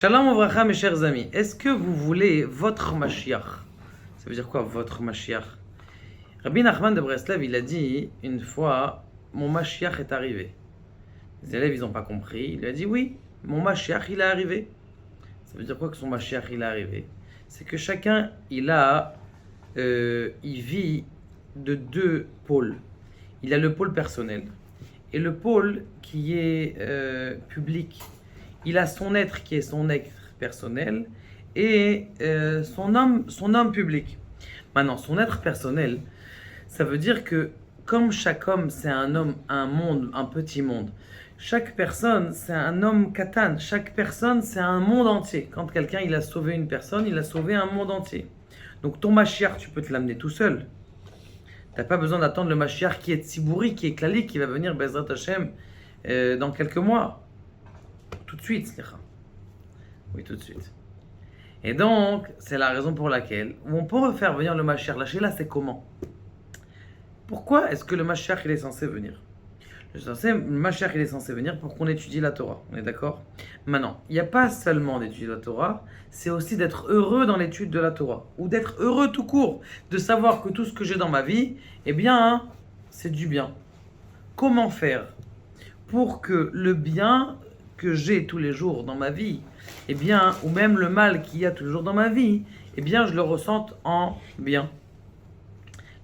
Shalom Ouvracha, mes chers amis. Est-ce que vous voulez votre Mashiach? Ça veut dire quoi, votre Mashiach? Rabbi Nachman de Breslev, il a dit une fois, mon Mashiach est arrivé. Les élèves, ils n'ont pas compris. Il a dit, oui, mon Mashiach, il est arrivé. Ça veut dire quoi que son Mashiach, il est arrivé? C'est que chacun, il vit de deux pôles. Il a le pôle personnel et le pôle qui est public. Il a son être qui est son être personnel et son homme public. Maintenant, son être personnel, ça veut dire que comme chaque homme, c'est un homme, un monde, un petit monde. Chaque personne, c'est un homme katan. Chaque personne, c'est un monde entier. Quand quelqu'un, il a sauvé une personne, il a sauvé un monde entier. Donc ton Mashiach, tu peux te l'amener tout seul. Tu n'as pas besoin d'attendre le Mashiach qui est Tzibouri, qui est Klali, qui va venir Bezrat Hashem dans quelques mois. Tout de suite, slicha. Oui, tout de suite. Et donc, c'est la raison pour laquelle on peut faire venir le Mashiach. La Sheila, c'est comment? Pourquoi est-ce que le Mashiach, il est censé venir? Le Mashiach, il est censé venir pour qu'on étudie la Torah. On est d'accord? Maintenant, il n'y a pas seulement d'étudier la Torah, c'est aussi d'être heureux dans l'étude de la Torah. Ou d'être heureux tout court. De savoir que tout ce que j'ai dans ma vie, eh bien, c'est du bien. Comment faire pour que le bien que j'ai tous les jours dans ma vie, eh bien, ou même le mal qu'il y a tous les jours dans ma vie, eh bien, je le ressente en bien?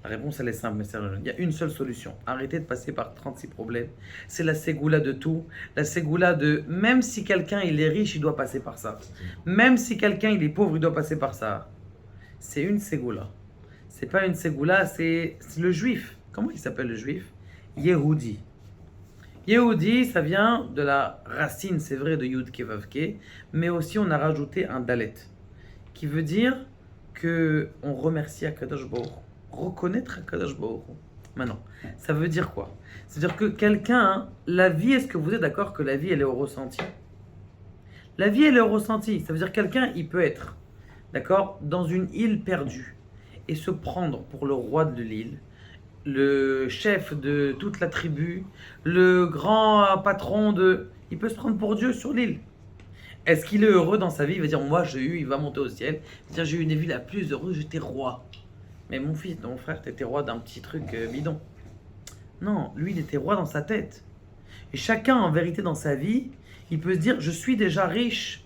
La réponse, elle est simple, mais sérieux. Il y a une seule solution. Arrêtez de passer par 36 problèmes. C'est la ségoula de tout. La ségoula de... Même si quelqu'un, il est riche, il doit passer par ça. Même si quelqu'un, il est pauvre, il doit passer par ça. C'est une ségoula. C'est pas une ségoula, c'est le juif. Comment il s'appelle le juif? Yehudi. Yehudi, ça vient de la racine, c'est vrai, de Yud Kevavke, mais aussi on a rajouté un Dalet, qui veut dire que on remercie Akadosh Baruch Hu. Reconnaître Akadosh Baruch Hu. Maintenant, ça veut dire quoi? C'est-à-dire que quelqu'un, la vie, est-ce que vous êtes d'accord que la vie, elle est au ressenti? La vie, elle est au ressenti. Ça veut dire que quelqu'un, il peut être, d'accord, dans une île perdue et se prendre pour le roi de l'île, le chef de toute la tribu, le grand patron de... Il peut se prendre pour Dieu sur l'île. Est-ce qu'il est heureux dans sa vie? Il va dire, moi j'ai eu, il va monter au ciel. Il va dire, j'ai eu une vie la plus heureuse, j'étais roi. Mais mon fils, mon frère, t'étais roi d'un petit truc bidon. Non, lui, il était roi dans sa tête. Et chacun, en vérité, dans sa vie, il peut se dire, je suis déjà riche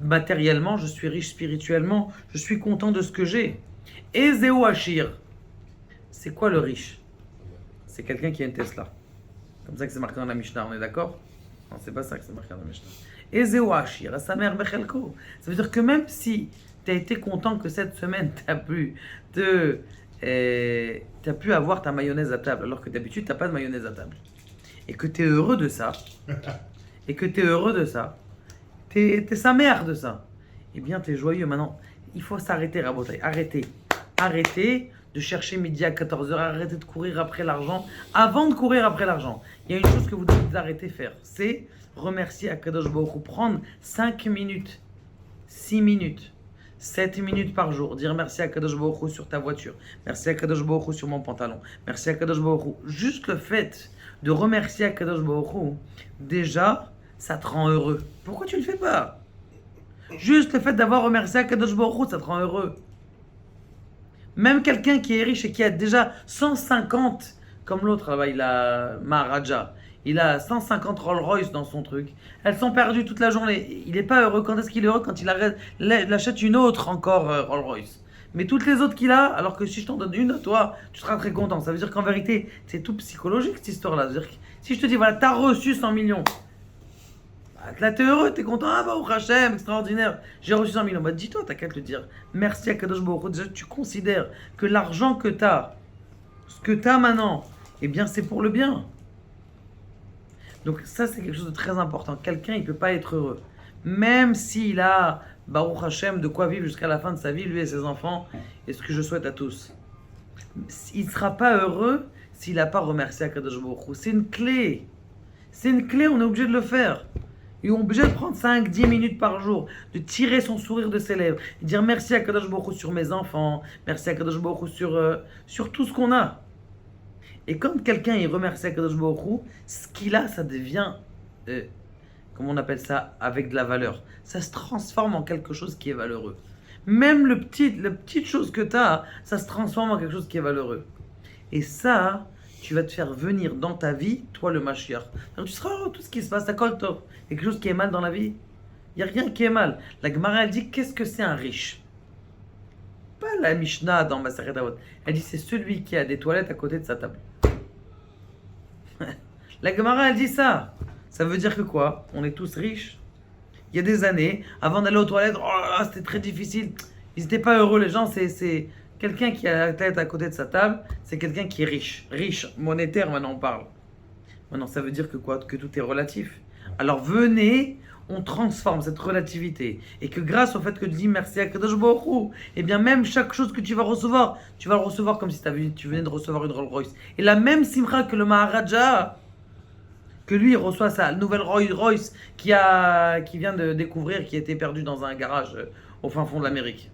matériellement, je suis riche spirituellement, je suis content de ce que j'ai. Et Zéo Achir, c'est quoi le riche? C'est quelqu'un qui a une Tesla. Comme ça que c'est marqué dans la Mishnah, on est d'accord? Non, c'est pas ça que c'est marqué dans la Mishnah. Et Zéo Achir, à sa mère Bechelko. Ça veut dire que même si tu as été content que cette semaine, tu as pu avoir ta mayonnaise à table, alors que d'habitude, tu n'as pas de mayonnaise à table. Et que tu es heureux de ça, tu es sa mère de ça, eh bien, tu es joyeux. Maintenant, il faut s'arrêter, Rabotai. Arrêtez de chercher midi à 14h, arrêtez de courir après l'argent. Avant de courir après l'argent, il y a une chose que vous devez arrêter de faire, c'est remercier Akadosh Baruch Hu. Prendre 5 minutes, 6 minutes, 7 minutes par jour, dire merci à Kadosh Baruch Hu sur ta voiture, merci à Kadosh Baruch Hu sur mon pantalon, merci à Kadosh Baruch Hu. Juste le fait de remercier à Kadosh Baruch Hu, déjà, ça te rend heureux. Pourquoi tu le fais pas? Juste le fait d'avoir remercié à Kadosh Baruch Hu, ça te rend heureux. Même quelqu'un qui est riche et qui a déjà 150, comme l'autre là-bas, il a Maharaja, il a 150 Rolls Royce dans son truc. Elles sont perdues toute la journée. Il n'est pas heureux. Quand est-ce qu'il est heureux? Quand il achète une autre encore Rolls Royce. Mais toutes les autres qu'il a, alors que si je t'en donne une, toi, tu seras très content. Ça veut dire qu'en vérité, c'est tout psychologique cette histoire-là. C'est-à-dire que si je te dis, voilà, t'as reçu 100 millions. Bah, là, t'es heureux, t'es content. Ah bah, au Hachem, extraordinaire. J'ai reçu 100 millions. Bah, dis-toi, t'as qu'à te le dire. Merci à Kadosh Baruch Hu. Déjà, tu considères que l'argent que t'as, ce que t'as maintenant, eh bien, c'est pour le bien. Donc ça, c'est quelque chose de très important. Quelqu'un, il ne peut pas être heureux. Même s'il a, Baruch Hashem, de quoi vivre jusqu'à la fin de sa vie, lui et ses enfants, et ce que je souhaite à tous. Il ne sera pas heureux s'il n'a pas remercié Akadosh Baruch Hu. C'est une clé. C'est une clé, on est obligé de le faire. Et on est obligé de prendre 5-10 minutes par jour, de tirer son sourire de ses lèvres, et dire merci à Akadosh Baruch Hu sur mes enfants, merci à Akadosh Baruch Hu sur tout ce qu'on a. Et quand quelqu'un il remercie Akadosh Baruch Hu, ce qu'il a, ça devient comment on appelle ça, avec de la valeur. Ça se transforme en quelque chose qui est valeureux. Même la petite chose que tu as, ça se transforme en quelque chose qui est valeureux. Et ça, tu vas te faire venir dans ta vie, toi le Mashiach. Alors, tu seras heureux, tout ce qui se passe, d'accord, toi. Il y a quelque chose qui est mal dans la vie. Il n'y a rien qui est mal. La Gemara, elle dit, qu'est-ce que c'est un riche? Pas la Mishnah dans Maseret Avot. Elle dit, c'est celui qui a des toilettes à côté de sa table. La Gemara, elle dit ça. Ça veut dire que quoi? On est tous riches. Il y a des années, avant d'aller aux toilettes, oh là là, c'était très difficile. Ils n'étaient pas heureux, les gens. C'est quelqu'un qui a la tête à côté de sa table, c'est quelqu'un qui est riche. Riche, monétaire, maintenant on parle. Maintenant, ça veut dire que quoi? Que tout est relatif. Alors venez, on transforme cette relativité. Et que grâce au fait que tu dis merci à Kadosh Baruch Hu, eh bien même chaque chose que tu vas le recevoir comme si tu venais de recevoir une Rolls Royce. Et la même simcha que le Maharaja, que lui il reçoit sa nouvelle Rolls Royce qui vient de découvrir, qui était perdue dans un garage au fin fond de l'Amérique.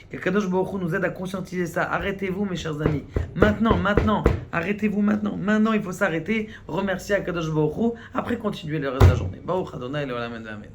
Que Kadosh Baruch Hu nous aide à conscientiser ça. Arrêtez-vous mes chers amis. Maintenant, arrêtez-vous maintenant. Maintenant il faut s'arrêter. Remercier à Kadosh Baruch Hu. Après continuer le reste de la journée. Baruch Adonai Leolam Amen.